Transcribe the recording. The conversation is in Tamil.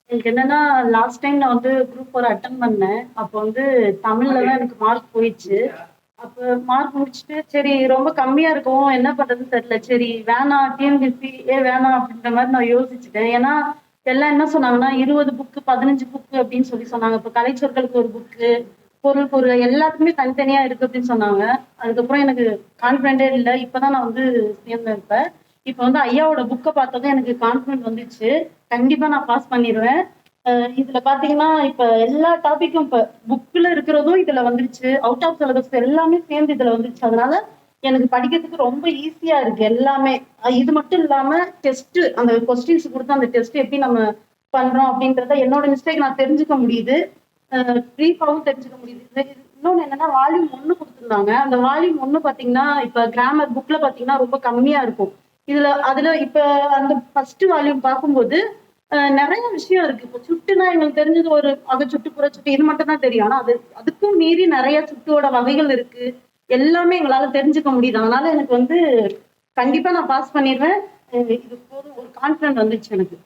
எனக்கு என்னன்னா, லாஸ்ட் டைம் நான் வந்து குரூப் 4 அட்டெண்ட் பண்ணேன். அப்போ வந்து தமிழ்ல தான் எனக்கு மார்க் போயிடுச்சு. அப்ப மார்க் முடிச்சுட்டு, சரி ரொம்ப கம்மியா இருக்கும். என்ன பண்றதுன்னு தெரியல. சரி வேணாம் டிஎன்பிஎஸ்சியே வேணாம் அப்படின்ற மாரி நான் யோசிச்சுட்டேன். ஏன்னா, எல்லாம் என்ன சொன்னாங்கன்னா, 20 புக்கு, 15 புக்கு அப்படின்னு சொல்லி சொன்னாங்க. இப்ப கலைச்சொற்களுக்கு ஒரு புக்கு, பொருள் எல்லாத்துக்குமே தனித்தனியா இருக்கு அப்படின்னு சொன்னாங்க. அதுக்கப்புறம் எனக்கு கான்ஃபிடென்ட்டே இல்ல. இப்பதான் நான் வந்து சேர்ந்தேன் இப்ப. இப்ப வந்து ஐயாவோட புக்க பார்த்ததும் எனக்கு கான்ஃபிடென்ட் வந்துச்சு. கண்டிப்பா நான் பாஸ் பண்ணிருவேன். இதுல பாத்தீங்கன்னா, இப்ப எல்லா டாபிக்கும் இப்ப புக்ல இருக்கிறதும் இதுல வந்துருச்சு. அவுட் ஆஃப் சிலபஸ் எல்லாமே சேர்ந்து இதுல வந்துருச்சு. அதனால எனக்கு படிக்கிறதுக்கு ரொம்ப ஈஸியா இருக்கு எல்லாமே. இது மட்டும் இல்லாம டெஸ்ட் அந்த கொஸ்டின்ஸ் குடுத்து அந்த டெஸ்ட் எப்படி நம்ம பண்றோம் அப்படின்றத என்னோட மிஸ்டேக் நான் தெரிஞ்சுக்க முடியுது. ப்ரீஃபாவும் தெரிஞ்சுக்க முடியுது. இன்னொன்னு என்னன்னா வால்யூம் 1 குடுத்துருந்தாங்க. அந்த வால்யூம் 1 பாத்தீங்கன்னா, இப்ப கிராமர் புக்ல பாத்தீங்கன்னா ரொம்ப கம்மியா இருக்கும். அதுல இப்ப அந்த ஃபர்ஸ்ட் வால்யூம் பார்க்கும்போது நெறைய விஷயம் இருக்கு. இப்ப சுட்டுனா எங்களுக்கு தெரிஞ்சது ஒரு அகச்சுட்டு, புறச்சுட்டு இது மட்டும் தான் தெரியும். ஆனா அதுக்கும் மீறி நெறைய சுட்டோட வகைகள் இருக்கு. எல்லாமே எங்களால தெரிஞ்சுக்க முடியுது. அதனால எனக்கு வந்து கண்டிப்பா நான் பாஸ் பண்ணிருவேன். இது போதும் ஒரு கான்ஃபிடன்ட் வந்துருச்சு எனக்கு.